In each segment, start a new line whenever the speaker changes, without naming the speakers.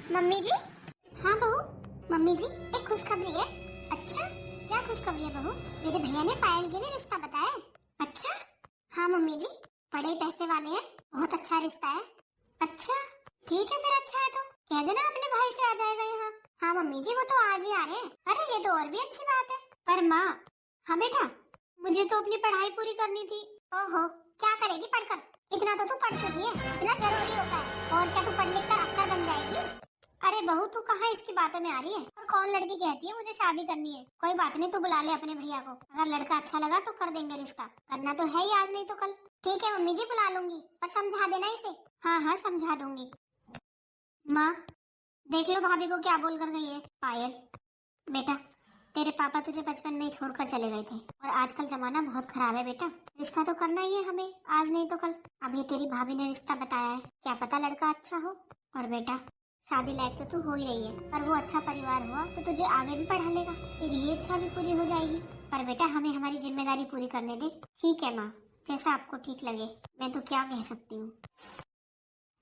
Mummy जी। हाँ बहू। Mummy जी एक खुशखबरी है। अच्छा क्या खुशखबरी है बहू? मेरे भैया ने पायल के लिए रिश्ता बताया है। अच्छा। हाँ मम्मी जी, बड़े पैसे वाले हैं, बहुत अच्छा रिश्ता है। अच्छा ठीक है फिर, अच्छा है तो कह देना अपने भाई से आ जाएगा यहाँ। हाँ मम्मी जी वो तो आज ही आ रहे हैं। अरे ये तो और भी अच्छी बात है। पर माँ। हाँ बेटा, मुझे तो अपनी पढ़ाई पूरी करनी थी। ओहो, क्या करेगी पढ़कर? इतना तो तू पढ़ चुकी है, इतना जरूरी होता है। और क्या तू पढ़ लिख कर अफसर बन जाएगी? अरे बहू तू कहाँ इसकी बातों में आ रही है? और कौन लड़की कहती है मुझे शादी करनी है? कोई बात नहीं, तू बुला ले अपने भैया को। अगर लड़का अच्छा लगा तो कर देंगे रिश्ता। करना तो है ही, आज नहीं तो कल। ठीक है मम्मी जी बुला लूंगी, और समझा देना इसे। हाँ हाँ समझा दूंगी। माँ देख लो भाभी को क्या बोल कर गई है। पायल बेटा, तेरे पापा तुझे बचपन में ही छोड़कर चले गए थे, और आजकल जमाना बहुत खराब है बेटा। रिश्ता तो करना ही है हमें, आज नहीं तो कल। अब ये तेरी भाभी ने रिश्ता बताया है, क्या पता लड़का अच्छा हो। और बेटा शादी लायक तो तू हो ही रही है, पर वो अच्छा परिवार हुआ तो तुझे आगे भी पढ़ा लेगा, तेरी ये इच्छा भी पूरी हो जाएगी। पर बेटा हमें हमारी जिम्मेदारी पूरी करने दे। ठीक है माँ, जैसा आपको ठीक लगे। मैं तो क्या कह सकती हूँ।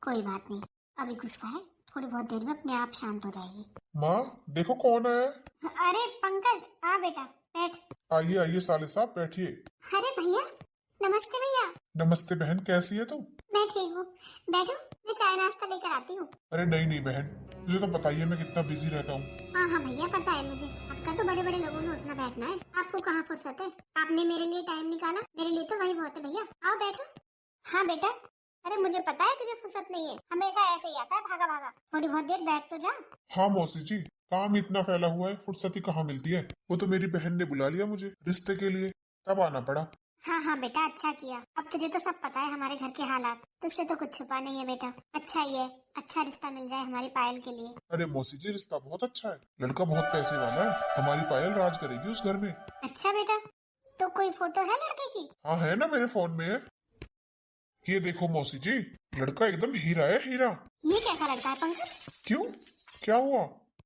कोई बात नहीं, अभी गुस्सा है, थोड़ी बहुत देर में अपने आप शांत हो जाएगी।
माँ देखो कौन आया है।
अरे पंकज आ बेटा, बैठ।
आइए आइए साले साहब बैठिए।
अरे भैया, नमस्ते भैया।
नमस्ते बहन, कैसी है तू?
मैं ठीक हूँ, बैठो, मैं चाय नाश्ता लेकर आती हूँ।
अरे नहीं नहीं बहन, तुझे तो पता ही है मैं कितना बिजी रहता हूँ।
हाँ हाँ भैया पता है मुझे, आपका तो बड़े बड़े लोगों में उठना बैठना है, आपको कहाँ फुर्सत है। आपने मेरे लिए टाइम निकाला, मेरे लिए तो वही बहुत है भैया। आओ बैठो। हाँ बेटा, अरे मुझे पता है तुझे फुर्सत नहीं है, हमेशा ऐसे ही आता है भागा भागा। थोड़ी बहुत देर बैठ तो जा।
हाँ मौसी जी, काम इतना फैला हुआ है, फुर्सत ही कहाँ मिलती है। वो तो मेरी बहन ने बुला लिया मुझे रिश्ते के लिए, तब आना पड़ा।
हाँ हाँ बेटा अच्छा किया, अब तुझे तो सब पता है हमारे घर के हालात, तुझसे तो कुछ छुपा नहीं है बेटा। अच्छा ही है, अच्छा रिश्ता मिल जाए हमारी पायल के लिए।
अरे मौसी जी रिश्ता बहुत अच्छा है, लड़का बहुत पैसे वाला है, हमारी पायल राज करेगी उस घर में।
अच्छा बेटा, तो कोई फोटो है लड़के की?
हाँ है ना, मेरे फोन में है। ये देखो मौसी जी, लड़का एकदम हीरा है, हीरा।
ये कैसा लड़का है पंकज?
क्यों, क्या हुआ?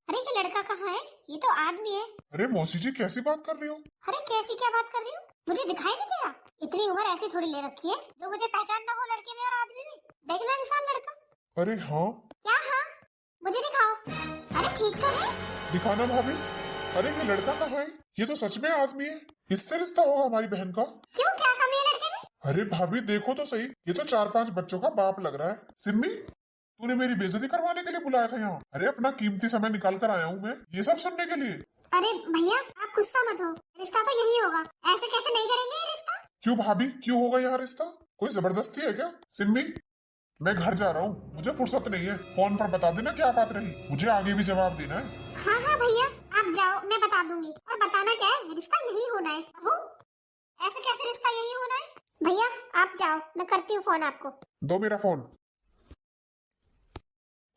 अरे ये लड़का कहाँ है? ये तो आदमी है।
अरे मौसी जी कैसी बात कर रही हो?
अरे कैसी क्या बात कर रही हूँ, मुझे दिखाई नहीं दे रहा? इतनी उम्र ऐसी थोड़ी ले रखी है जो मुझे पहचान ना हो लड़के में और आदमी में। देखना विशाल लड़का।
अरे हाँ,
क्या हाँ? मुझे दिखाओ। अरे ठीक तो है।
दिखाना भाभी। अरे ये लड़का कहाँ है? ये तो सच में आदमी है, इससे रिश्ता होगा हमारी बहन का।
क्यों, क्या कमी है लड़के में?
अरे भाभी देखो तो सही, ये तो 4-5 बच्चों का बाप लग रहा है। सिम्मी, तूने मेरी बेइज्जती करवाने के लिए बुलाया था यहाँ? अरे अपना कीमती समय निकाल कर आया हूँ मैं ये सब सुनने के लिए।
अरे भैया आप गुस्सा मत हो, रिश्ता तो यही होगा, ऐसे कैसे नहीं करेंगे ये रिश्ता?
क्यों भाभी, क्यों होगा यहाँ रिश्ता? कोई जबरदस्ती है क्या? सिम्मी, मैं घर जा रहा हूँ, मुझे फुर्सत नहीं है। फोन पर बता देना क्या बात रही, मुझे आगे भी जवाब देना है।
हाँ हाँ भैया आप जाओ, मैं बता दूंगी। और बताना क्या है, रिश्ता यही होना है। ओहो, ऐसे कैसे रिश्ता यही होना है? भैया आप जाओ, मैं करती हूँ फोन आपको।
दो मेरा फोन।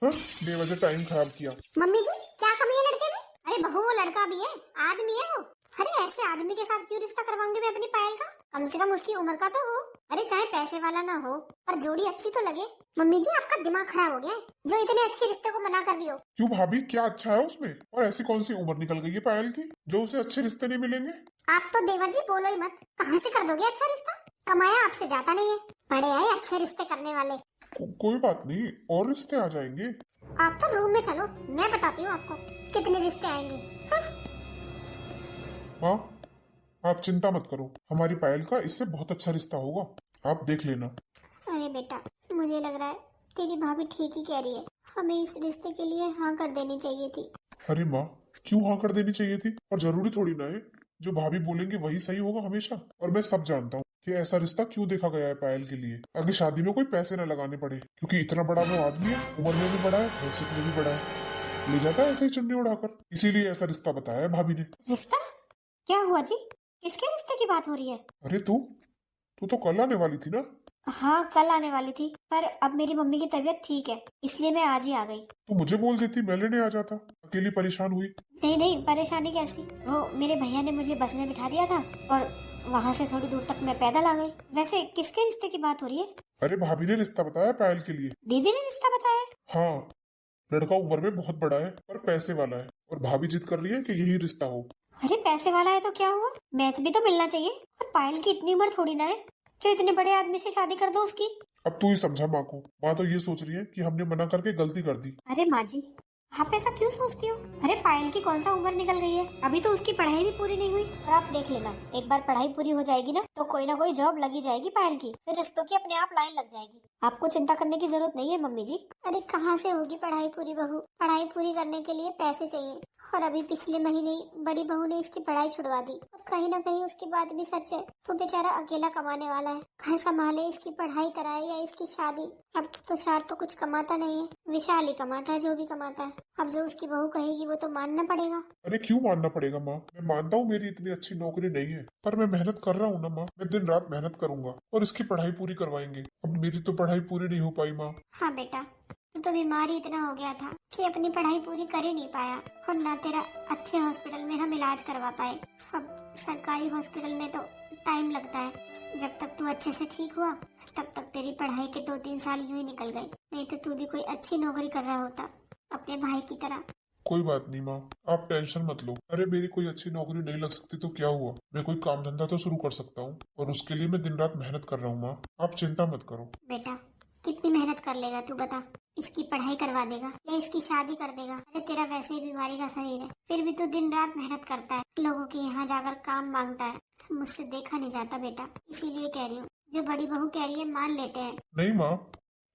हाँ, बेवजह टाइम खराब किया।
मम्मी जी क्या कमी है लड़के में? अरे बहू वो लड़का भी है, आदमी है वो। अरे ऐसे आदमी के साथ क्यों रिश्ता करवाऊंगी मैं अपनी पायल का? कम से कम उसकी उम्र का तो हो। अरे चाहे पैसे वाला ना हो, पर जोड़ी अच्छी तो लगे। मम्मी जी आपका दिमाग खराब हो गया है, जो इतने अच्छे रिश्ते को मना कर रही हो।
क्यों भाभी, क्या अच्छा है उसमें? और ऐसी कौन सी उम्र निकल गई है पायल की जो उसे अच्छे रिश्ते नहीं मिलेंगे?
आप तो देवर जी बोलो ही मत, कहाँ से कर दोगे अच्छा रिश्ता? कमाया आपसे जाता नहीं है, बड़े आए अच्छे रिश्ते करने वाले।
कोई बात नहीं, और रिश्ते आ जाएंगे।
आप तो रूम में चलो, मैं बताती हूँ आपको कितने रिश्ते आएंगे। हाँ।
माँ, आप चिंता मत करो, हमारी पायल का इससे बहुत अच्छा रिश्ता होगा, आप देख लेना।
अरे बेटा मुझे लग रहा है तेरी भाभी ठीक ही कह रही है, हमें इस रिश्ते के लिए हाँ कर देनी चाहिए थी।
अरे माँ, क्यों हाँ कर देनी चाहिए थी? और जरूरी थोड़ी ना है जो भाभी बोलेंगे वही सही होगा हमेशा। और मैं सब जानता हूँ कि ऐसा रिश्ता क्यों देखा गया है पायल के लिए, आगे शादी में कोई पैसे न लगाने पड़े, क्योंकि इतना बड़ा वो आदमी है, उम्र में भी बड़ा है, हैसियत में भी बड़ा है, ले जाता है ऐसे ही चुन्नी उड़ाकर, इसीलिए ऐसा रिश्ता बताया है भाभी ने।
रिश्ता? क्या हुआ जी, किसके रिश्ते की बात हो रही है?
अरे तू तू तो कल आने वाली थी ना?
हाँ कल आने वाली थी, पर अब मेरी मम्मी की तबीयत ठीक है, इसलिए मैं आज ही आ गई।
तो मुझे बोल देती, मैं लेने आ जाता, अकेली परेशान हुई।
नहीं नहीं परेशानी कैसी, वो मेरे भैया ने मुझे बस में बिठा दिया था, और वहाँ से थोड़ी दूर तक मैं पैदल आ गई। वैसे किसके रिश्ते की बात हो रही है?
अरे भाभी ने रिश्ता बताया पायल के लिए।
दीदी ने रिश्ता बताया?
हाँ, लड़का उम्र में बहुत बड़ा है पर पैसे वाला है, और भाभी जिद कर रही है कि यही रिश्ता हो।
अरे पैसे वाला है तो क्या हुआ, मैच भी तो मिलना चाहिए। और पायल की इतनी उम्र थोड़ी ना है जो इतने बड़े आदमी से शादी कर दो उसकी।
अब तू ही समझा माँ को, माँ तो ये सोच रही है कि हमने मना करके गलती कर दी।
अरे माँ जी, आप ऐसा क्यों सोचती हो? अरे पायल की कौन सा उम्र निकल गई है, अभी तो उसकी पढ़ाई भी पूरी नहीं हुई। और आप देख लेना, एक बार पढ़ाई पूरी हो जाएगी ना तो कोई ना कोई जॉब लगी जाएगी पायल की, फिर रिश्तों की अपने आप लाइन लग जाएगी। आपको चिंता करने की जरूरत नहीं है मम्मी जी। अरे कहाँ से होगी पढ़ाई पूरी बहू? पढ़ाई पूरी करने के लिए पैसे चाहिए, और अभी पिछले महीने बड़ी बहू ने इसकी पढ़ाई छुड़वा दी। और कहीं ना कहीं उसकी बात भी सच है, वो बेचारा अकेला कमाने वाला है, घर संभाले, इसकी पढ़ाई कराए या इसकी शादी। अब तुषार तो कुछ कमाता नहीं है, विशाल ही कमाता है जो भी कमाता है। अब जो उसकी बहू कहेगी वो तो मानना पड़ेगा।
अरे क्यों मानना पड़ेगा माँ? मैं मानता हूँ मेरी इतनी अच्छी नौकरी नहीं है, पर मैं मेहनत कर रहा हूँ ना माँ। मैं दिन रात मेहनत करूंगा और इसकी पढ़ाई पूरी करवाएंगे। अब मेरी तो पढ़ाई पूरी नहीं हो पाई माँ।
हाँ बेटा, तू तो बीमार ही इतना हो गया था कि अपनी पढ़ाई पूरी कर ही नहीं पाया, और ना तेरा अच्छे हॉस्पिटल में हम इलाज करवा पाए। अब सरकारी हॉस्पिटल में तो टाइम लगता है, जब तक तू अच्छे से ठीक हुआ तब तक तेरी पढ़ाई के 2-3 साल यूं ही निकल गए, नहीं तो तू भी कोई अच्छी नौकरी कर रहा होता अपने भाई की तरह।
कोई बात नहीं माँ, आप टेंशन मत लो। अरे मेरी कोई अच्छी नौकरी नहीं लग सकती तो क्या हुआ, मैं कोई काम धंधा तो शुरू कर सकता हूँ, और उसके लिए मैं दिन रात मेहनत कर रहा हूँ माँ। आप चिंता मत करो।
बेटा कितनी मेहनत कर लेगा तू बता? इसकी पढ़ाई करवा देगा या इसकी शादी कर देगा? अरे तेरा वैसे ही बीमारी का शरीर है, फिर भी तू दिन रात मेहनत करता है, लोगों के यहाँ जाकर काम मांगता है। मुझसे देखा नहीं जाता बेटा, इसीलिए कह रही हूँ, जो बड़ी बहू कह रही है मान लेते हैं।
नहीं माँ,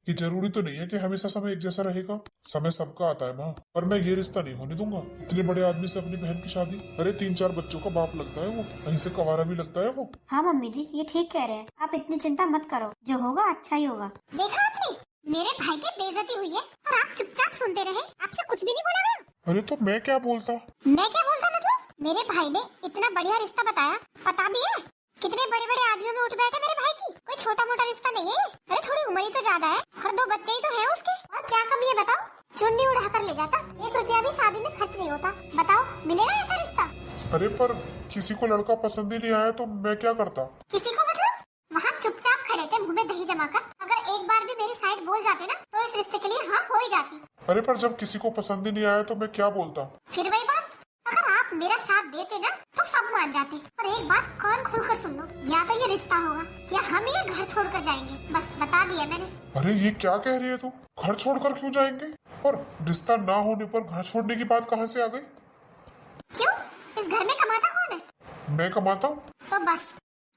ये जरूरी तो नहीं है कि हमेशा समय एक जैसा रहेगा। समय सबका आता है माँ, पर मैं ये रिश्ता नहीं होने दूंगा। इतने बड़े आदमी से अपनी बहन की शादी? अरे 3-4 बच्चों का बाप लगता है वो, कहीं से कवारा भी लगता है वो।
हाँ मम्मी जी, ये ठीक कह रहे हैं आप, इतनी चिंता मत करो, जो होगा अच्छा ही होगा। देखा आपने, मेरे भाई की बेइज्जती हुई है और आप चुपचाप सुनते रहे, आपसे कुछ भी नहीं बोला गया।
अरे तो मैं क्या बोलता?
मैं क्या बोलता मतलब? मेरे भाई ने इतना बढ़िया रिश्ता बताया, पता भी है कितने बड़े बड़े आदमियों में उठ बैठे मेरे भाई की, कोई छोटा मोटा रिश्ता नहीं है। अरे थोड़ी उम्र ही तो ज्यादा है और 2 बच्चे ही तो है उसके, और क्या कमी है बताओ? चुन्नी उड़ा कर ले जाता, 1 रुपया भी शादी में खर्च नहीं होता, बताओ मिलेगा ऐसा रिश्ता?
अरे पर किसी को लड़का पसंद ही नहीं आया तो मैं क्या करता?
किसी को मतलब? वहाँ चुपचाप खड़े थे मुंह में दही जमाकर, अगर एक बार भी मेरी साइड बोल जाते ना तो इस रिश्ते के लिए हाँ हो ही जाती।
अरे पर जब किसी को पसंद ही नहीं आया तो मैं क्या बोलता?
फिर वही बात, अगर आप मेरा साथ देते ना तो सब मान जाते। और एक बात कान खोलकर सुन लो, या तो ये रिश्ता होगा या हम ये घर छोड़कर जाएंगे, बस बता दिया मैंने।
अरे ये क्या कह रही है तू? घर छोड़कर क्यों जाएंगे? और रिश्ता ना होने पर घर छोड़ने की बात कहाँ से आ गई?
क्यों, इस घर में कमाता कौन है?
मैं कमाता हूँ।
तो बस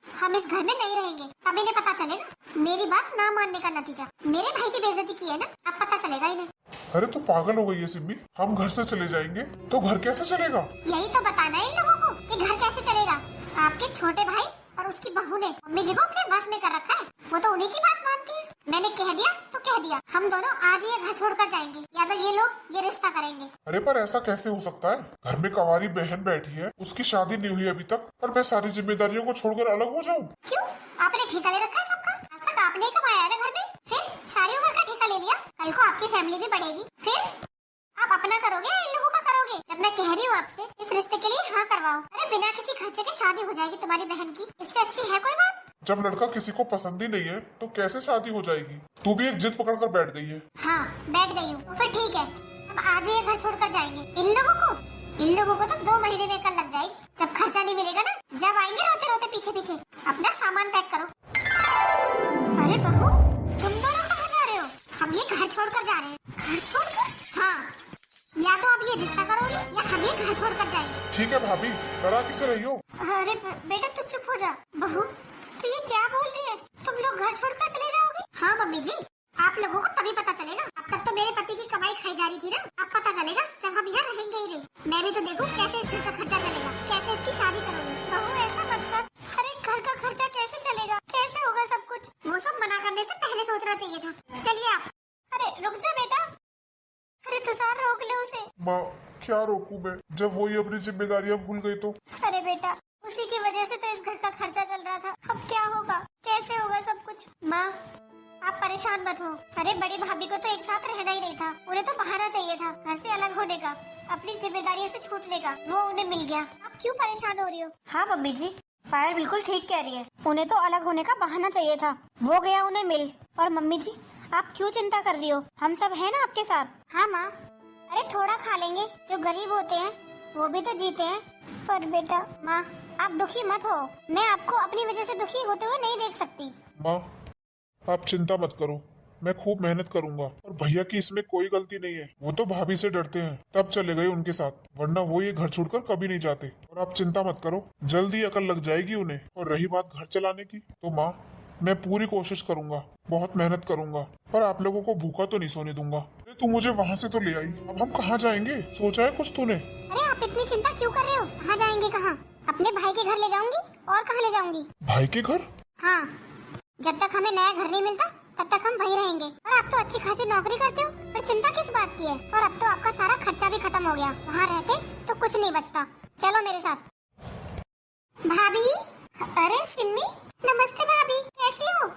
हम इस घर में नहीं रहेंगे, तब इन्हें पता चलेगा मेरी बात ना मानने का नतीजा। मेरे भाई की बेइज्जती की है ना, अब पता चलेगा इन्हें।
अरे तू पागल हो गई है सिम्मी, हम घर से चले जाएंगे तो घर कैसे चलेगा?
यही तो बताना है इन लोगों को कि घर कैसे चलेगा। आपके छोटे भाई और उसकी बहू ने मम्मी जी को अपने बस में कर रखा है, वो तो उन्हीं की बात मानती है। मैंने कह दिया तो कह दिया, हम दोनों आज ही ये घर छोड़कर जाएंगे, या तो ये लोग ये रिश्ता करेंगे।
अरे पर ऐसा कैसे हो सकता है? घर में कवारी बहन बैठी है, उसकी शादी नहीं हुई अभी तक, और मैं सारी जिम्मेदारियों को छोड़कर अलग हो जाऊँ?
क्यों, आपने ठेका ले रखा है सबका? आज तक आपने ही कमाया है ना घर में, फिर सारी उम्र का ठेका ले लिया। कल को आपकी फैमिली भी बढ़ेगी, फिर आप अपना करोगे या इन लोगों का करोगे? जब मैं कह रही हूँ आपसे इस रिश्ते के लिए हाँ करवाओ। अरे बिना किसी खर्चे के शादी हो जाएगी तुम्हारी बहन की, इससे अच्छी है कोई बात?
जब लड़का किसी को पसंद ही नहीं है तो कैसे शादी हो जाएगी? तू भी एक जिद पकड़ कर बैठ गई है।
हाँ बैठ गई हूँ, तो फिर ठीक है, अब आज ही ये घर छोड़कर जाएंगे। इन लोगों को तो 2 महीने में कल लग जाएगी, जब खर्चा नहीं मिलेगा ना, जब आएंगे रोते रोते पीछे पीछे। अपना सामान पैक करो। अरे बहू, तुम दोनों कहाँ जा रहे हो? हम ये घर छोड़कर जा रहे हैं। घर छोड़कर? हाँ, या तो आप ये रिश्ता करोगे या हम ये घर छोड़कर जाएंगे।
ठीक है भाभी, डरा किसे रही हो?
अरे बेटा तू चुप हो जा। बहू तो ये क्या बोल रही है, तुम लोग घर छोड़कर चले जाओगे? हाँ मम्मी जी, आप लोगों को तभी पता चलेगा। अब तक तो मेरे पति की कमाई खाई जा रही थी ना, अब पता चलेगा जब हम यहाँ रहेंगे ही नहीं। मैं भी तो देखूं कैसे इस घर का खर्चा चलेगा, कैसे इसकी शादी करोगे। बहू ऐसा मत कर, अरे घर का खर्चा कैसे चलेगा, कैसे होगा सब कुछ? वो सब मना करने से पहले सोचना चाहिए था। चलिए आप। अरे रुक जा बेटा, अरे तुषार रोक ले उसे।
माँ क्या रोकूं मैं, जब वही अपनी जिम्मेदारियाँ भूल गई तो?
अरे बेटा उसी की वजह से तो इस घर का खर्चा चल रहा था, अब क्या होगा, कैसे होगा सब कुछ? माँ आप परेशान मत हो, अरे बड़ी भाभी को तो एक साथ रहना ही नहीं था, उन्हें तो बहाना चाहिए था घर से अलग होने का, अपनी जिम्मेदारियों से छूटने का, वो उन्हें मिल गया। आप क्यों परेशान हो रही हो? हाँ मम्मी जी, पायल बिल्कुल ठीक कह रही है, उन्हें तो अलग होने का बहाना चाहिए था, वो गया उन्हें मिल। और मम्मी जी आप क्यों चिंता कर रही हो, हम सब है ना आपके साथ। हाँ माँ, अरे थोड़ा खा लेंगे, जो गरीब होते हैं वो भी तो जीते हैं। पर बेटा माँ आप दुखी मत हो, मैं आपको अपनी वजह से दुखी होते हुए नहीं देख सकती।
माँ आप चिंता मत करो, मैं खूब मेहनत करूंगा। और भैया की इसमें कोई गलती नहीं है, वो तो भाभी से डरते हैं तब चले गए उनके साथ, वरना वो ये घर छोड़कर कभी नहीं जाते। और आप चिंता मत करो, जल्दी अकल लग जाएगी उन्हें। और रही बात घर चलाने की, तो माँ मैं पूरी कोशिश करूंगा, बहुत मेहनत करूंगा, पर आप लोगों को भूखा तो नहीं सोने दूंगा। अरे तू मुझे वहाँ से तो ले आई, अब हम कहाँ जाएंगे, सोचा है कुछ तूने?
अरे आप इतनी चिंता क्यों कर रहे हो? कहाँ जाएंगे? कहाँ? अपने भाई के घर ले जाऊंगी। और कहाँ ले जाऊंगी?
भाई के घर?
हाँ, जब तक हमें नया घर नहीं मिलता तब तक हम वहीं रहेंगे। और आप तो अच्छी खासी नौकरी करते हो, फिर चिंता किस बात की है? और अब तो आपका सारा खर्चा भी खत्म हो गया, वहाँ रहते तो कुछ नहीं बचता। चलो मेरे साथ। भाभी, अरे सिम्मी, नमस्ते भाभी, कैसी हो?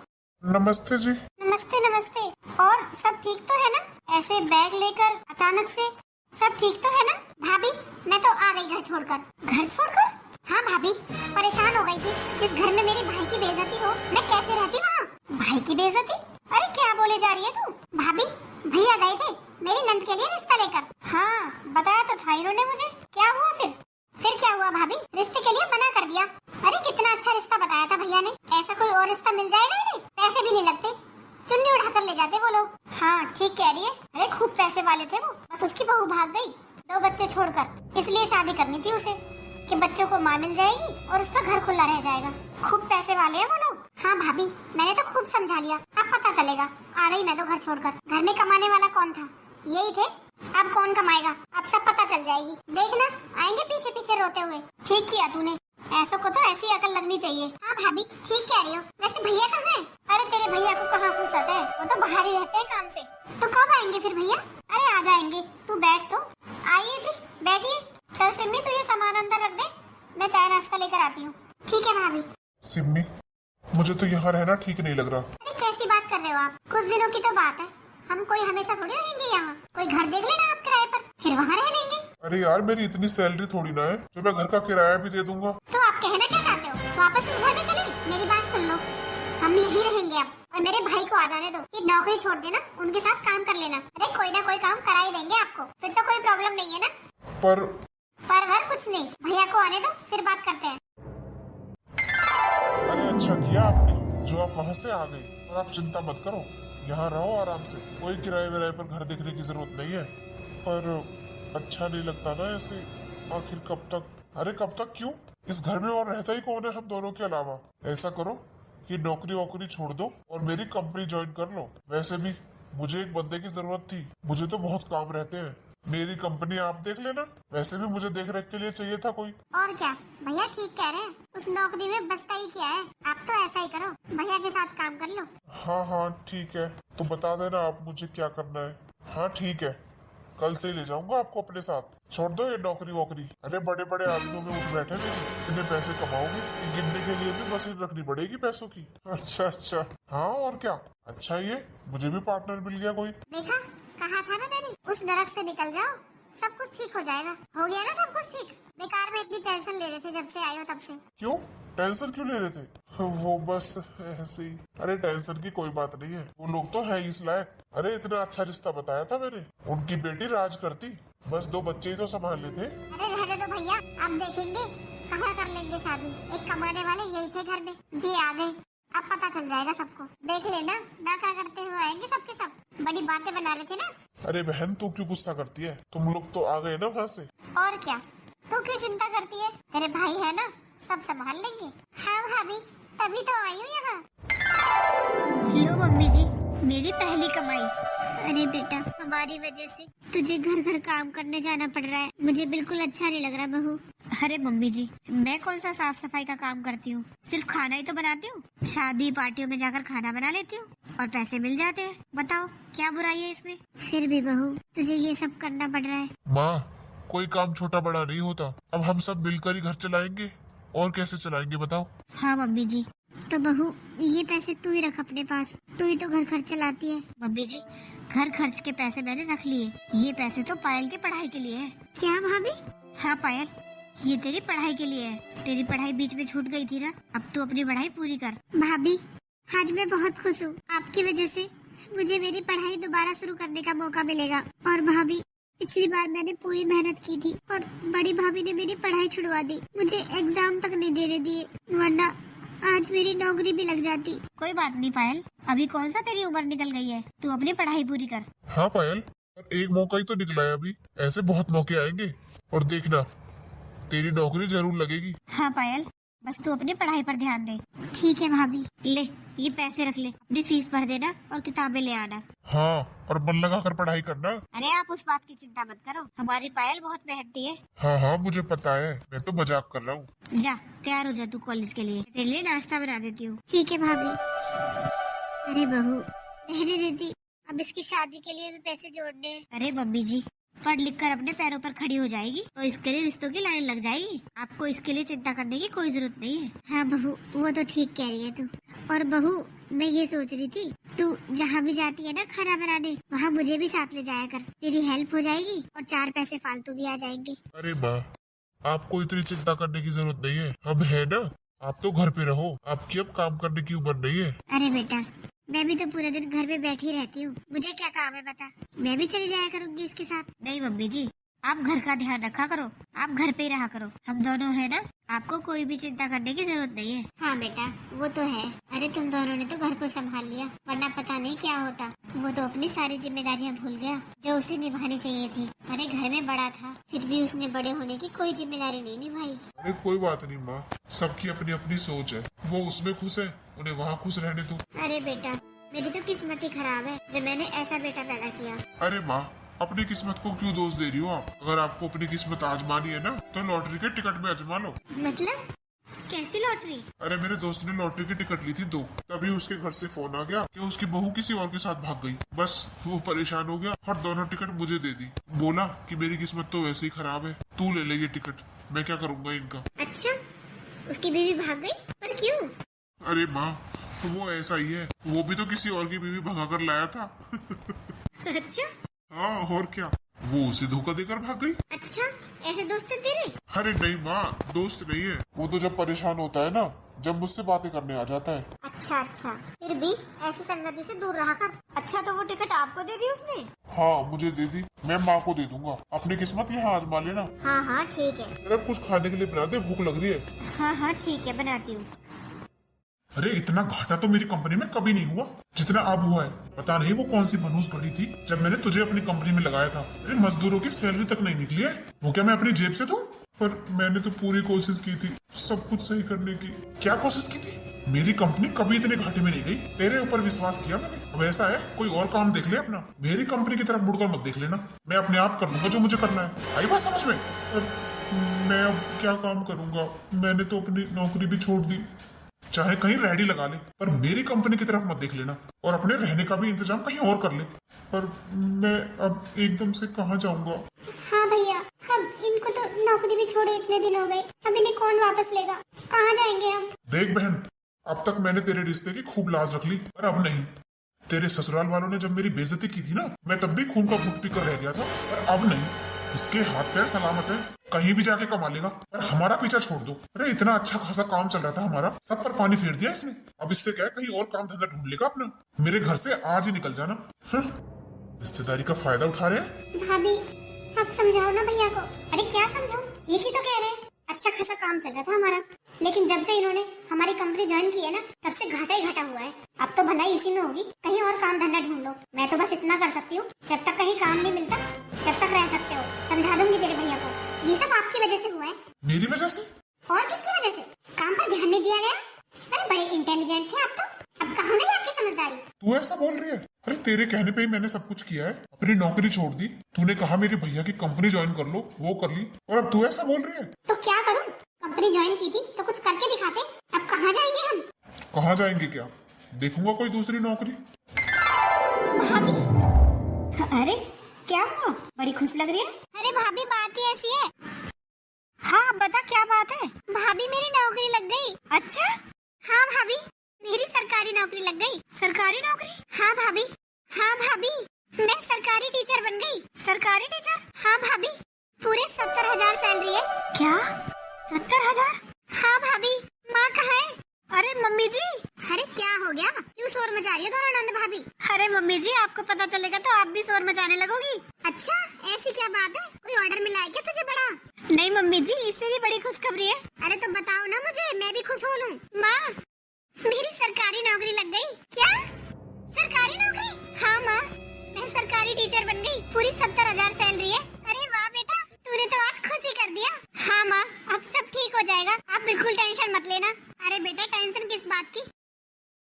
नमस्ते जी।
नमस्ते नमस्ते। और सब ठीक तो है ना? ऐसे बैग लेकर अचानक से, सब ठीक तो है ना? भाभी मैं तो आ गई घर छोड़कर। घर छोड़कर? हाँ भाभी, परेशान हो गई थी। जिस घर में मेरे भाई की बेइज्जती हो, मैं कैसे रहती वहाँ? भाई की बेइज्जती? अरे क्या बोले जा रही है तू? भाभी भैया गए थे मेरी नंद के लिए रिश्ता लेकर। हाँ बताया तो था इन्होंने मुझे। क्या हुआ फिर? फिर क्या हुआ भाभी? रिश्ते के लिए मना कर दिया। अरे कितना अच्छा रिश्ता बताया था भैया ने। ऐसा कोई और रिश्ता मिल जाएगा इन्हें? पैसे भी नहीं लगते, चुन्नी उठा कर ले जाते वो लोग। हाँ ठीक कह रही है। अरे खूब पैसे वाले थे वो, बस उसकी बहू भाग गई 2 बच्चे छोड़कर, इसलिए शादी करनी थी उसे कि बच्चों को माँ मिल जाएगी और उसका घर खुला रह जाएगा। खूब पैसे वाले हैं वो लोग। हाँ भाभी मैंने तो खूब समझा लिया, अब पता चलेगा। आ गई मैं तो घर छोड़कर। घर में कमाने वाला कौन था? यही थे। अब कौन कमाएगा? अब सब पता चल जाएगी, देखना आएंगे पीछे पीछे रोते हुए। ठीक किया तूने, ऐसों को तो ऐसी अकल लगनी चाहिए। हाँ भाभी ठीक कह रही हो। वैसे भैया कहाँ है? अरे तेरे भैया को कहाँ फुर्सत है, वो तो बाहर ही रहते हैं काम से। तो कब आएंगे फिर भैया? अरे आ जाएंगे, तू बैठ तो। आइए जी बैठिए। चल सिम्मी तू ये सामान अंदर रख दे, मैं चाय नाश्ता लेकर आती हूँ। ठीक है भाभी।
सिम्मी मुझे तो यहाँ रहना ठीक नहीं लग रहा।
अरे कैसी बात कर रहे हो आप? कुछ दिनों की तो बात है, हम कोई हमेशा थोड़ी रहेंगे यहाँ। कोई घर देख लेना आप किराए पर, फिर वहाँ रह लेंगे।
अरे यार मेरी इतनी सैलरी थोड़ी ना है जो मैं घर का किराया भी दे दूंगा।
तो आप कहना क्या चाहते हो? वापस उस घर में चले? मेरी बात सुन लो, हम यहीं रहेंगे अब। और मेरे भाई को आ जाने दो, कि नौकरी छोड़ देना, उनके साथ काम कर लेना। अरे कोई ना कोई काम करा ही देंगे आपको, फिर तो कोई प्रॉब्लम नहीं है ना।
पर
कुछ नहीं, भैया को आने दो फिर बात करते हैं।
अरे अच्छा किया आपने जो आप वहाँ से आ गए। और आप चिंता मत करो, यहाँ रहो आराम से, कोई किराए विराए पर घर देखने की जरूरत नहीं है। पर अच्छा नहीं लगता ना ऐसे, आखिर कब तक? अरे कब तक क्यों? इस घर में और रहता ही कौन है हम दोनों के अलावा? ऐसा करो कि नौकरी वोकरी छोड़ दो और मेरी कंपनी ज्वाइन कर लो। वैसे भी मुझे एक बंदे की जरूरत थी, मुझे तो बहुत काम रहते हैं। मेरी कंपनी आप देख लेना, वैसे भी मुझे देख रेख के लिए चाहिए था कोई।
और क्या, भैया ठीक कह रहे हैं, उस नौकरी में बचता ही क्या है। आप तो ऐसा ही करो, भैया के साथ काम कर लो।
हाँ हाँ ठीक है, तो बता देना आप मुझे क्या करना है। हाँ ठीक है, कल से ही ले जाऊंगा आपको अपने साथ। छोड़ दो ये नौकरी वोकरी। अरे बड़े बड़े आदमियों में उठ बैठे मेरी, इतने पैसे कमाओगे कि गिनने के लिए भी मशीन रखनी पड़ेगी पैसों की। अच्छा अच्छा, हाँ और क्या, अच्छा ये मुझे भी पार्टनर मिल गया कोई।
देखा, कहा था ना मैंने, उस नरक से निकल जाओ, सब कुछ ठीक हो जाएगा। हो गया ना सब कुछ ठीक? बेकार में इतनी टेंशन ले रहे थे जब से आए हो तब से।
क्यों टेंशन क्यों ले रहे थे? वो बस ऐसे ही। अरे टेंशन की कोई बात नहीं है, वो लोग तो है इस लायक। अरे इतना अच्छा रिश्ता बताया था मैंने, उनकी बेटी राज करती, बस 2 बच्चे ही तो संभाल लेते।
अरे रहने दो भैया, अब देखेंगे कहाँ कर लेंगे शादी। एक कमाने वाले यही थे घर में, ये आ गए, अब पता चल जाएगा सबको। देख लेना ना क्या करते हुए आएंगे सबके सब। बड़ी बातें बना रहे थे ना।
अरे बहन तू क्यों गुस्सा करती है, तुम लोग तो आ गए ना वहाँ से।
और क्या, तू क्यों चिंता करती है? तेरे भाई है ना, सब संभाल लेंगे। हाँ भाभी, तभी तो आई हूँ यहाँ। लो मम्मी जी, मेरी पहली कमाई। अरे बेटा, हमारी वजह से तुझे घर घर काम करने जाना पड़ रहा है, मुझे बिल्कुल अच्छा नहीं लग रहा बहू। अरे मम्मी जी, मैं कौन सा साफ सफाई का काम करती हूँ, सिर्फ खाना ही तो बनाती हूँ। शादी पार्टियों में जाकर खाना बना लेती हूँ और पैसे मिल जाते हैं। बताओ क्या बुराई है इसमें? फिर भी बहू, तुझे ये सब करना पड़ रहा है।
माँ कोई काम छोटा बड़ा नहीं होता, अब हम सब मिलकर ही घर चलाएंगे, और कैसे चलाएंगे बताओ?
हाँ मम्मी जी, तो बहू ये पैसे तू ही रख अपने पास, तू ही तो घर खर्च चलाती है। मम्मी जी, घर खर्च के पैसे मैंने रख लिए, ये पैसे तो पायल की पढ़ाई के लिए है। क्या भाभी? हाँ पायल, ये तेरी पढ़ाई के लिए है। तेरी पढ़ाई बीच में छूट गई थी ना, अब तू अपनी पढ़ाई पूरी कर। भाभी आज मैं बहुत खुश हूँ, आपकी वजह से मुझे मेरी पढ़ाई दोबारा शुरू करने का मौका मिलेगा। और भाभी पिछली बार मैंने पूरी मेहनत की थी और बड़ी भाभी ने मेरी पढ़ाई छुड़वा दी, मुझे एग्जाम तक नहीं देने दिए, वरना आज मेरी नौकरी भी लग जाती। कोई बात नहीं पायल, अभी कौन सा तेरी उम्र निकल गई है, तू अपनी पढ़ाई पूरी कर।
हाँ पायल, पर एक मौका ही तो निकला है अभी, ऐसे बहुत मौके आएंगे और देखना तेरी नौकरी जरूर लगेगी।
हाँ पायल, बस तू अपनी पढ़ाई पर ध्यान दे। ठीक है भाभी। ले ये पैसे रख ले, अपनी फीस भर देना और किताबें ले आना।
हाँ, और मन लगा कर पढ़ाई करना।
अरे आप उस बात की चिंता मत करो, हमारी पायल बहुत मेहनती है।
हाँ हाँ मुझे पता है, मैं तो मजाक कर रहा हूँ।
जा तैयार हो जा तू कॉलेज के लिए, तेरे लिए नाश्ता बना देती हूँ। ठीक है भाभी। अरे बहू रहने देती, अब इसकी शादी के लिए भी पैसे जोड़ने। अरे मम्मी जी, पढ़ लिख कर अपने पैरों पर खड़ी हो जाएगी तो इसके लिए रिश्तों की लाइन लग जाएगी, आपको इसके लिए चिंता करने की कोई जरूरत नहीं है। हाँ बहू, वो तो ठीक कह रही है तू। और बहू मैं ये सोच रही थी, तू जहाँ भी जाती है ना खाना बनाने, वहाँ मुझे भी साथ ले जाया कर, तेरी हेल्प हो जाएगी और 4 पैसे फालतू भी आ जाएंगे।
अरे माँ, आपको इतनी चिंता करने की जरूरत नहीं है, हम है ना। आप तो घर पे रहो, आपकी अब काम करने की उम्र नहीं है।
अरे बेटा, मैं भी तो पूरे दिन घर में बैठी रहती हूँ, मुझे क्या काम है बता, मैं भी चली जाया करूँगी इसके साथ। नहीं मम्मी जी, आप घर का ध्यान रखा करो, आप घर पे ही रहा करो, हम दोनों है ना, आपको कोई भी चिंता करने की जरूरत नहीं है। हाँ बेटा वो तो है। अरे तुम दोनों ने तो घर को संभाल लिया, वरना पता नहीं क्या होता। वो तो अपनी सारी जिम्मेदारियाँ भूल गया जो उसे निभानी चाहिए थी। अरे घर में बड़ा था, फिर भी उसने बड़े होने की कोई जिम्मेदारी नहीं निभाई।
अरे कोई बात नहीं माँ, सबकी अपनी अपनी सोच है, वो उसमें खुश है, उन्हें वहाँ खुश रहने दो।
अरे बेटा, मेरी तो किस्मत ही खराब है जो मैंने ऐसा बेटा पैदा किया।
अरे माँ, अपनी किस्मत को क्यों दोष दे रही हो आप? अगर आपको अपनी किस्मत आजमानी है ना, तो लॉटरी के टिकट में आजमा लो।
मतलब कैसी लॉटरी?
अरे मेरे दोस्त ने लॉटरी की टिकट ली थी 2, तभी उसके घर से फोन आ गया कि उसकी बहू किसी और के साथ भाग गई। बस वो परेशान हो गया और दोनों टिकट मुझे दे दी। बोला कि मेरी किस्मत तो वैसे ही खराब है, तू ले ले ये टिकट, मैं क्या करूँगा इनका।
अच्छा, उसकी बीवी भाग गई, पर क्यों?
अरे माँ, वो ऐसा ही है, वो भी तो किसी और की बीवी भगा कर लाया था।
अच्छा।
हाँ और क्या, वो उसे धोखा देकर भाग गई।
अच्छा, ऐसे दोस्त हैं तेरे?
अरे नहीं माँ, दोस्त नहीं है, वो तो जब परेशान होता है ना, जब मुझसे बातें करने आ जाता है।
अच्छा अच्छा, फिर भी ऐसी संगति से दूर रहा कर। अच्छा तो वो टिकट आपको दे दी उसने?
हाँ मुझे दे दी, मैं माँ को दे दूंगा, अपनी किस्मत यहाँ आजमा लेना।
हाँ हाँ ठीक है।
अरे कुछ खाने के लिए बना दे, भूख लग रही है।
हाँ हाँ ठीक है, बनाती हूँ।
अरे इतना घाटा तो मेरी कंपनी में कभी नहीं हुआ जितना अब हुआ है। पता नहीं वो कौन सी मनहूस घड़ी थी जब मैंने तुझे अपनी कंपनी में लगाया था। अरे मजदूरों की सैलरी तक नहीं निकली है, वो क्या मैं अपनी जेब से दूं? पर मैंने तो पूरी कोशिश की थी सब कुछ सही करने की। क्या कोशिश की थी? मेरी कंपनी कभी इतने घाटे में नहीं गई, तेरे ऊपर विश्वास किया मैंने। अब ऐसा है, कोई और काम देख ले अपना, मेरी कंपनी की तरफ मुड़कर मत देख लेना। मैं अपने आप कर लूंगा जो मुझे करना है, आई बात समझ में? मैं अब क्या काम करूंगा? मैंने तो अपनी नौकरी भी छोड़ दी, चाहे कहीं रेडी लगा ले, पर मेरी कंपनी की तरफ मत देख लेना, और अपने रहने का भी इंतजाम कहीं और कर ले। पर मैं अब एकदम से कहाँ जाऊंगा?
हाँ भैया, अब इनको तो नौकरी भी छोड़े इतने दिन हो गए, अब इन्हें कौन वापस लेगा? कहाँ जाएंगे हम?
देख बहन, अब तक मैंने तेरे रिश्ते की खूब लाज रख ली, पर अब नहीं। तेरे ससुराल वालों ने जब मेरी बेइज्जती की थी ना, मैं तब भी खून का घूंट पी कर रह गया था, पर अब नहीं। इसके हाथ पैर सलामत है, कहीं भी जाके कमा लेगा, पर हमारा पीछा छोड़ दो। अरे इतना अच्छा खासा काम चल रहा था हमारा, सब पर पानी फेर दिया इसने। अब इससे क्या है, कहीं और काम धंधा ढूंढ लेगा अपना। मेरे घर से आज ही निकल जाना। रिश्तेदारी का फायदा उठा रहे हैं।
भाभी आप समझाओ ना भैया को। अरे क्या समझाओ, ये ही तो कह रहे हैं अच्छा खासा काम चल रहा था हमारा, लेकिन जब से इन्होंने हमारी कंपनी ज्वाइन की है ना, तब से घाटा ही घाटा हुआ है। अब तो भलाई इसी में होगी, कहीं और काम धंधा ढूंढ लो। मैं तो बस इतना कर सकती हूँ, जब तक कहीं काम नहीं मिलता जब तक रह सकते हो। समझा दूंगी तेरे भैया को, ये सब आपकी वजह से हुआ है।
मेरी वजह से?
और किसकी वजह से? काम पर ध्यान नहीं दिया गया। अरे बड़े इंटेलिजेंट थे आप तो, अब कहाँ गई आपकी समझदारी?
तू ऐसा बोल रही है? अरे तेरे कहने पे ही मैंने सब कुछ किया है, अपनी नौकरी छोड़ दी, तूने कहा मेरे भैया की कंपनी ज्वाइन कर लो, वो कर ली, और अब तू ऐसा बोल रही है?
तो क्या करूं? कंपनी ज्वाइन की थी तो कुछ करके दिखाते, अब कहाँ जाएंगे हम?
कहाँ जाएंगे क्या? देखूंगा कोई दूसरी नौकरी।
भाभी, अरे क्या हुआ? बड़ी खुश लग रही है। अरे भाभी बात ही ऐसी है। हाँ बता क्या बात है? भाभी मेरी नौकरी लग गई। अच्छा? हाँ भाभी, मेरी सरकारी नौकरी लग गई। सरकारी नौकरी? हाँ भाभी, हाँ भाभी, मैं सरकारी टीचर बन गई। सरकारी टीचर? हाँ भाभी, पूरे 70,000 सैलरी है। क्या 70,000? हाँ भाभी। माँ कहाँ है? अरे मम्मी जी। अरे क्या हो गया, क्यों शोर मचा रही हो दोनों नंद भाभी? अरे मम्मी जी, आपको पता चलेगा तो आप भी शोर मचाने लगोगी। अच्छा ऐसी क्या बात है, कोई ऑर्डर मिला है क्या तुझे बड़ा? नहीं मम्मी जी, इससे भी बड़ी खुशखबरी है। अरे तो बताओ ना मुझे, मैं भी खुश हो लूं। माँ मेरी सरकारी नौकरी लग गई। क्या सरकारी नौकरी? हाँ माँ, मैं सरकारी टीचर बन गई। पूरी 70,000 सैलरी है। अरे वाह बेटा, तूने तो आज खुशी कर दिया। हाँ माँ, अब सब ठीक हो जाएगा, आप बिल्कुल टेंशन मत लेना। अरे बेटा, टेंशन किस बात की?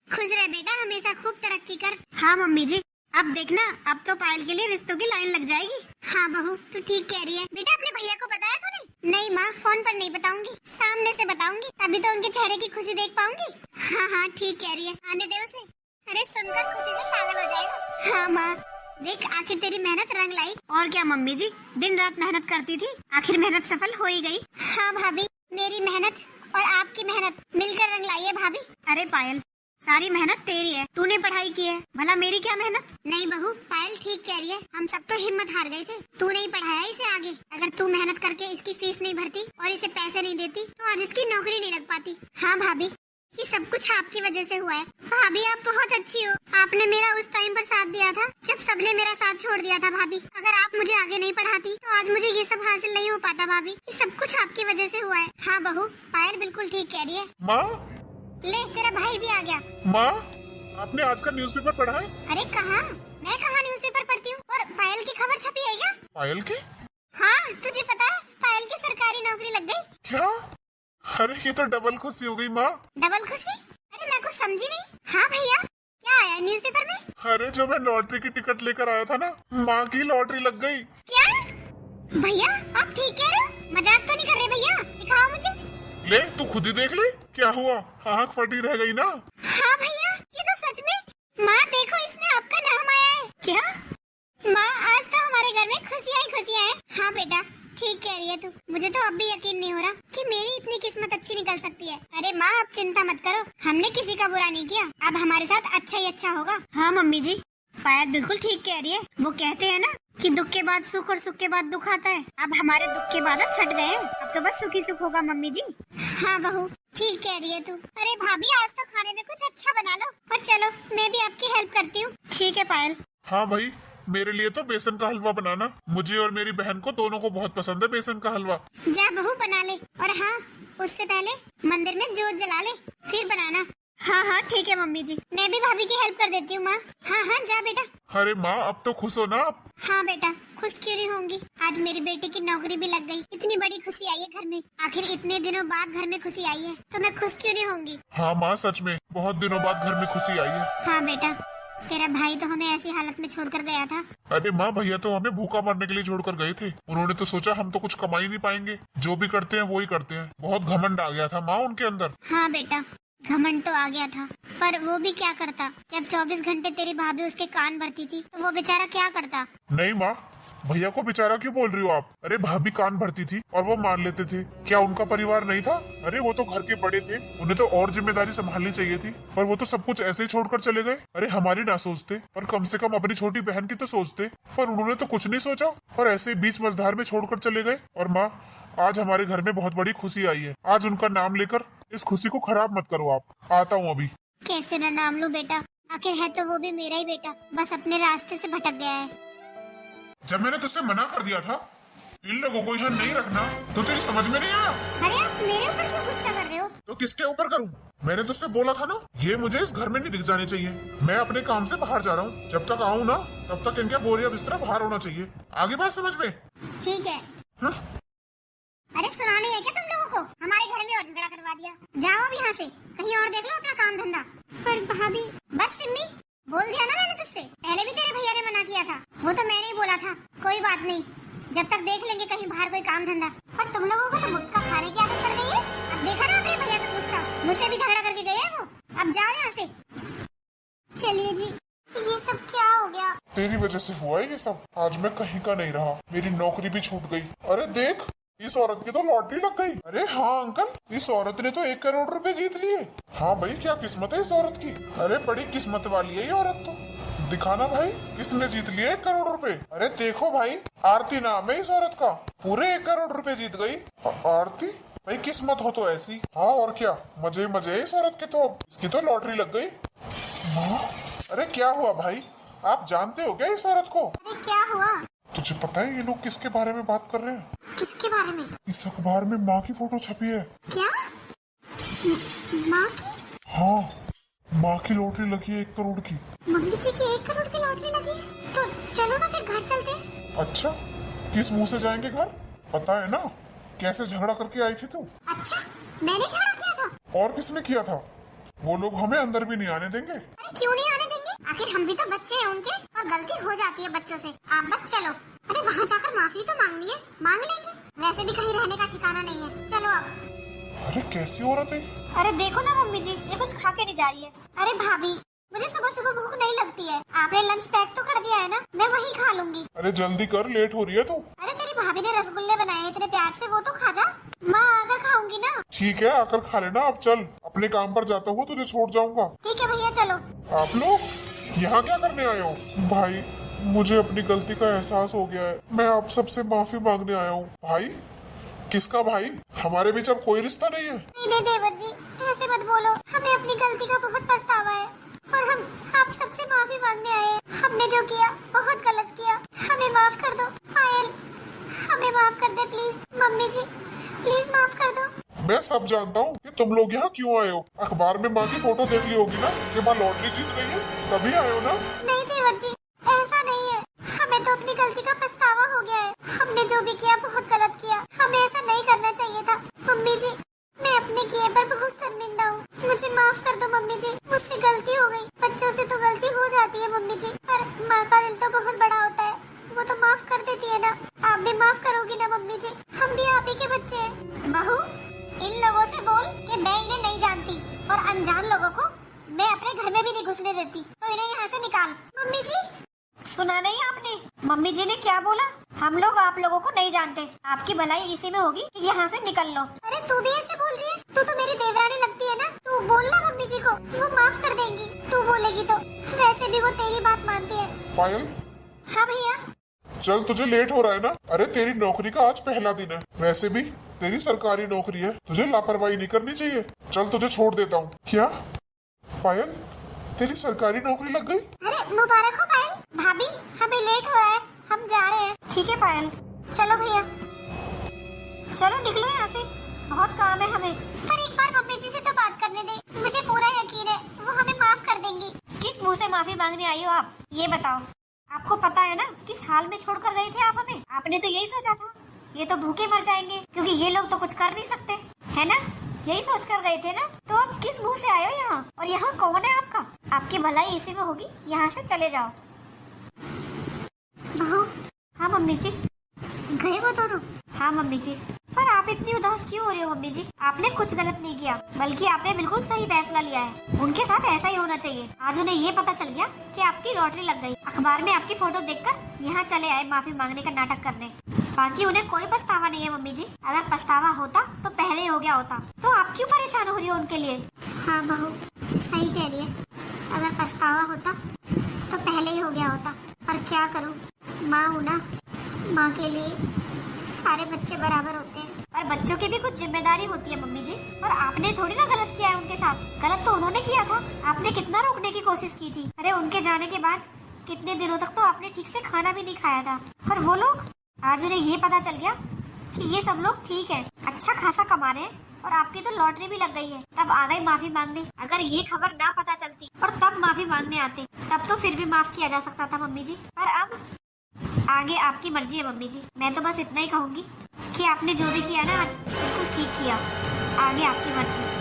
खुश रह बेटा, हमेशा खूब तरक्की कर। हाँ मम्मी जी, अब देखना, अब तो पायल के लिए रिश्तों की लाइन लग जाएगी। हाँ बहू, तू ठीक कह रही है। बेटा, अपने भैया को बताया तूने? नहीं माँ, फोन पर नहीं बताऊंगी, सामने से बताऊंगी, तभी तो उनके चेहरे की खुशी देख पाऊंगी। हाँ हाँ ठीक कह रही है, आने दे उसे। अरे सुनकर खुशी से पागल हो जाएगा। हाँ माँ, देख आखिर तेरी मेहनत रंग लाई। और क्या मम्मी जी, दिन रात मेहनत करती थी, आखिर मेहनत सफल हो ही गई। हाँ भाभी, मेरी मेहनत और आपकी मेहनत मिलकर रंग लाई है भाभी। अरे पायल, सारी मेहनत तेरी है, तूने पढ़ाई की है, भला मेरी क्या मेहनत? नहीं बहू, पायल ठीक कह रही है, हम सब तो हिम्मत हार गए थे। तू नहीं पढ़ाया इसे आगे। अगर तू मेहनत करके इसकी फीस नहीं भरती और इसे पैसे नहीं देती तो आज इसकी नौकरी नहीं लग पाती। हाँ भाभी, ये सब कुछ आपकी वजह से हुआ है। भाभी आप बहुत अच्छी हो, आपने मेरा उस टाइम पर साथ दिया था जब सबने मेरा साथ छोड़ दिया था। भाभी, अगर आप मुझे आगे नहीं पढ़ाती तो आज मुझे ये सब हासिल नहीं हो पाता। भाभी, ये सब कुछ आपकी वजह से हुआ है। हाँ बहू, पायल बिल्कुल ठीक कह रही है।
माँ,
ले तेरा भाई भी आ गया।
माँ, आपने आज का न्यूज़पेपर पढ़ा है?
अरे कहाँ, मैं कहाँ न्यूज़पेपर पढ़ती हूँ। और पायल की खबर छपी है क्या?
पायल की?
हाँ, तुझे पता है पायल की सरकारी नौकरी लग गई।
क्या? अरे ये तो डबल खुशी हो गई माँ।
डबल खुशी? अरे मैं कुछ समझी नहीं। हाँ भैया, क्या आया न्यूज़पेपर में?
अरे जो मैं लॉटरी की टिकट लेकर आया था ना, माँ की लॉटरी लग गई।
क्या भैया, आप ठीक कह रहे हो? मजाक तो नहीं कर रहे भैया? दिखाओ मुझे।
ले तू खुद ही देख ले, क्या हुआ? आँख फटी रह गई ना।
हाँ भैया, ये तो सच में। माँ देखो, इसमें आपका नाम आया है। क्या? माँ, आज तो हमारे घर में खुशियाँ ही खुशियाँ हैं। हाँ बेटा, ठीक कह रही है तू। मुझे तो अब भी यकीन नहीं हो रहा कि मेरी इतनी किस्मत अच्छी निकल सकती है। अरे माँ, आप चिंता मत करो, हमने किसी का बुरा नहीं किया, अब हमारे साथ अच्छा ही अच्छा होगा। हाँ मम्मी जी, पायल बिल्कुल ठीक कह रही है। वो कहते हैं ना कि दुख के बाद सुख और सुख के बाद दुख आता है। अब हमारे दुख के बादल छट गए, अब तो बस सुख ही सुख होगा मम्मी जी। हाँ बहू, ठीक कह रही है तू। अरे भाभी, आज तो खाने में कुछ अच्छा बना लो। और चलो, मैं भी आपकी हेल्प करती हूँ। ठीक है पायल।
हाँ भाई, मेरे लिए तो बेसन का हलवा बनाना, मुझे और मेरी बहन को दोनों को बहुत पसंद है बेसन का हलवा।
जा बहू, बना ले। और हाँ, उससे पहले मंदिर में जोत जला ले, फिर बनाना। हाँ हाँ ठीक है मम्मी जी, मैं भी भाभी की हेल्प कर देती हूँ माँ। हाँ हाँ जा बेटा।
अरे माँ, अब तो खुश हो ना आप?
हाँ बेटा, खुश क्यों नहीं होंगी, आज मेरी बेटी की नौकरी भी लग गई। इतनी बड़ी खुशी आई है घर में, आखिर इतने दिनों बाद घर में खुशी आई है, तो मैं खुश क्यों नहीं होंगी?
हाँ माँ, सच में बहुत दिनों बाद घर में खुशी आई है।
हाँ बेटा, तेरा भाई तो हमें ऐसी हालत में छोड़कर गया था।
अरे माँ, भैया तो हमें भूखा मरने के लिए छोड़कर गए थे। उन्होंने तो सोचा हम तो कुछ कमा ही नहीं पाएंगे, जो भी करते हैं वो ही करते हैं। बहुत घमंड आ गया था माँ उनके अंदर।
हाँ बेटा, घमंड तो आ गया था, पर वो भी क्या करता जब 24 घंटे तेरी भाभी उसके कान भरती थी, तो वो बेचारा क्या करता?
नहीं माँ, भैया को बेचारा क्यों बोल रही हो आप? अरे भाभी कान भरती थी और वो मान लेते थे, क्या उनका परिवार नहीं था? अरे वो तो घर के बड़े थे, उन्हें तो और जिम्मेदारी संभालनी चाहिए थी, पर वो तो सब कुछ ऐसे ही छोड़कर चले गए। अरे हमारी ना सोचते, पर कम से कम अपनी छोटी बहन की तो सोचते, पर उन्होंने तो कुछ नहीं सोचा और ऐसे बीच मझधार में छोड़कर चले गए। और माँ, आज हमारे घर में बहुत बड़ी खुशी आई है, आज उनका नाम लेकर इस खुशी को खराब मत करो आप। आता हूँ अभी।
कैसे ना नाम लूं बेटा, आखिर है तो वो भी मेरा ही बेटा, बस अपने रास्ते से भटक गया है।
जब मैंने तुझसे मना कर दिया था इन लोगों को यहाँ नहीं रखना, तो तेरी समझ में नहीं आया?
अरे आप मेरे ऊपर क्यों गुस्सा कर रहे हो?
तो किसके ऊपर करूं? मैंने तुझसे बोला था ना, ये मुझे इस घर में नहीं दिख जाने चाहिए। मैं अपने काम से बाहर जा रहा हूँ, जब तक आऊँ ना तब तक इनके बोरिया बिस्तरा बाहर होना चाहिए। आगे बात समझ में?
ठीक है। अरे सुना नहीं है क्या तुम लोगों को? हमारे घर में और झगड़ा करवा दिया। जाओ अब यहाँ से, कहीं और देख लो अपना काम धंधा। पर भाभी, बस सिम्मी, बोल दिया ना मैंने तुझसे, पहले भी तेरे भैया ने मना किया था, वो तो मैंने ही बोला था। कोई बात नहीं, जब तक देख लेंगे कहीं बाहर कोई काम धंधा। पर तुम लोगों को तो मुफ्त का खाने की आदत पड़ गई है। अब देखा ना अपने भैया का गुस्सा, मुझसे भी झगड़ा करके गए हैं वो। अब जाओ यहाँ से। चलिए जी, ये सब क्या हो गया?
तेरी वजह से हुआ है ये सब। आज मैं कहीं का नहीं रहा, मेरी नौकरी भी छूट गई। अरे देख, इस औरत की तो लॉटरी लग गई। अरे हाँ अंकल, इस औरत ने तो 1 करोड़ रुपए जीत लिए। हाँ भाई, क्या किस्मत है इस औरत की। अरे बड़ी किस्मत वाली है ये औरत तो। दिखाना भाई, किसने जीत लिए 1 करोड़ रुपए? अरे देखो भाई, आरती नाम है इस औरत का, पूरे 1 करोड़ रुपए जीत गई। आरती भाई, किस्मत हो तो ऐसी। हाँ और क्या, मजे मजे है इस औरत के तो। अब इसकी तो लॉटरी लग गई। माँ, अरे क्या हुआ भाई, आप जानते हो क्या इस औरत को?
अरे क्या हुआ?
तुझे पता है ये लोग किसके बारे में बात कर रहे हैं?
किसके बारे में?
इस अखबार में माँ की फोटो छपी है।
क्या? माँ की?
हाँ, माँ की लॉटरी लगी है 1 करोड़ की।
मम्मी जी की 1 करोड़ की लॉटरी लगी है, तो चलो ना फिर घर चलते हैं।
अच्छा, किस मुंह से जाएंगे घर? पता है ना कैसे झगड़ा करके आई थी तू?
अच्छा, मैंने झगड़ा किया था?
और किसने किया था? वो लोग हमें अंदर भी नहीं आने देंगे।
अरे क्यों नहीं आने देंगे? आखिर हम भी तो बच्चे हैं उनके, और गलती हो जाती है बच्चों से। आप बस चलो। अरे वहाँ जाकर माफी तो मांगनी है, मांग लेंगे। वैसे भी कहीं रहने का ठिकाना नहीं है, चलो अब।
अरे कैसी औरत है?
अरे देखो ना मम्मी जी, ये कुछ खा के नहीं जा रही है। अरे भाभी, मुझे सुबह सुबह भूख नहीं लगती है। आपने लंच पैक तो कर दिया है ना, मैं वही खा लूंगी।
अरे जल्दी कर, लेट हो रही है तू।
अरे तेरी भाभी ने रसगुल्ले बनाए इतने प्यार से, वो तो खा जा। माँ आकर खाऊंगी ना।
ठीक है, आकर खा लेना। अब चल, अपने काम पर जाता हूँ, तुझे छोड़ जाऊंगा।
ठीक है भैया, चलो।
आप लोग यहाँ क्या करने आए हो? भाई, मुझे अपनी गलती का एहसास हो गया है, मैं आप सबसे माफी मांगने आया हूँ। भाई? किसका भाई? हमारे बीच अब कोई रिश्ता नहीं है।
नहीं देवर जी, ऐसे मत बोलो। हमें अपनी गलती का बहुत पछतावा है, और हम आप सबसे माफी मांगने आए हैं। हमने जो किया बहुत गलत किया, हमें माफ कर दो। पायल, हमें माफ कर दे प्लीज। मम्मी जी प्लीज माफ कर दो।
मैं सब जानता हूँ कि तुम लोग यहाँ क्यों आए हो। अखबार में माँ की फोटो देख ली होगी ना कि माँ लॉटरी जीत गई है, तभी आए हो ना?
नहीं देवर जी, ऐसा नहीं है। हमें तो अपनी गलती का पछतावा हो गया है। हमने जो भी किया बहुत गलत किया, हमें ऐसा नहीं करना चाहिए था। मम्मी जी, मैं अपने किए पर बहुत शर्मिंदा हूँ, मुझे माफ कर दो मम्मी जी। मुझसे गलती हो गई। बच्चों से तो गलती हो जाती है मम्मी जी, पर माँ का दिल तो बहुत बड़ा होता है, वो तो माफ कर देती है ना। आप भी माफ करोगी ना मम्मी जी? हम भी आप ही के बच्चे हैं। बहू, इन लोगों से बोल कि मैं इन्हें नहीं जानती, और अनजान लोगों को मैं अपने घर में भी नहीं घुसने देती, तो इन्हें यहाँ से निकाल। मम्मी जी, सुना नहीं आपने? मम्मी जी ने क्या बोला? हम लोग आप लोगों को नहीं जानते, आपकी भलाई इसी में होगी कि यहाँ से निकल लो। अरे तू भी ऐसे बोल रही है? तू तो मेरी देवरानी लगती है ना। तू बोलना मम्मी जी को, वो माफ कर देंगी। तू बोलेगी तो। वैसे भी वो तेरी बात मानती है।
पायल,
हाँ भैया।
चल, तुझे लेट हो रहा है ना? अरे तेरी नौकरी का आज पहला दिन है। वैसे भी तेरी सरकारी नौकरी है, तुझे लापरवाही नहीं करनी चाहिए। चल, तुझे छोड़ देता हूँ। क्या पायल, तेरी सरकारी नौकरी लग गई?
अरे मुबारक हो पायल। भाभी, हमें लेट हो रहा है, हम जा रहे हैं। ठीक है पायल, चलो भैया, चलो निकलो यहाँ से, बहुत काम है हमें। पर एक बार मम्मी जी से तो बात करने दे, मुझे पूरा यकीन है वो हमें माफ कर देंगी। किस मुंह से माफी मांगने आई हो आप, ये बताओ? आपको पता है ना किस हाल में छोड़कर गए थे आप हमें? आपने तो यही सोचा था ये तो भूखे मर जाएंगे, क्योंकि ये लोग तो कुछ कर नहीं सकते, है ना? यही सोच कर गए थे ना? तो अब किस मुंह से आए हो यहाँ? और यहाँ कौन है आपका? आपकी भलाई इसी में होगी, यहाँ से चले जाओ। बहू। हाँ मम्मी जी। गए वो दोनों? हाँ मम्मी जी। पर आप इतनी उदास क्यों हो रही हो मम्मी जी? आपने कुछ गलत नहीं किया, बल्कि आपने बिल्कुल सही फैसला लिया है। उनके साथ ऐसा ही होना चाहिए। आज उन्हें ये पता चल गया कि आपकी लॉटरी लग गई। अखबार में आपकी फोटो देखकर यहाँ चले आए माफी मांगने का नाटक करने। बाकी उन्हें कोई पछतावा नहीं है मम्मी जी। अगर पछतावा होता तो पहले हो गया होता। तो आप क्यों परेशान हो रही हो उनके लिए? हाँ बहू, सही कह रही है। अगर पछतावा होता तो पहले ही हो गया होता, पर क्या करूँ, माँ हूँ ना। माँ के लिए सारे बच्चे बराबर होते हैं, और बच्चों की भी कुछ जिम्मेदारी होती है मम्मी जी। और आपने थोड़ी ना गलत किया है उनके साथ, गलत तो उन्होंने किया था। आपने कितना रोकने की कोशिश की थी। अरे उनके जाने के बाद कितने दिनों तक तो आपने ठीक से खाना भी नहीं खाया था। और वो लोग, आज उन्हें ये पता चल गया कि ये सब लोग ठीक है, अच्छा खासा कमा रहे हैं, और आपकी तो लॉटरी भी लग गई है, तब आ गई माफी मांगने। अगर ये खबर ना पता चलती और तब माफी मांगने आते, तब तो फिर भी माफ किया जा सकता था मम्मी जी। पर अब आगे आपकी मर्जी है मम्मी जी। मैं तो बस इतना ही कहूँगी कि आपने जो भी किया ना आज, बिल्कुल ठीक किया। आगे आपकी मर्जी।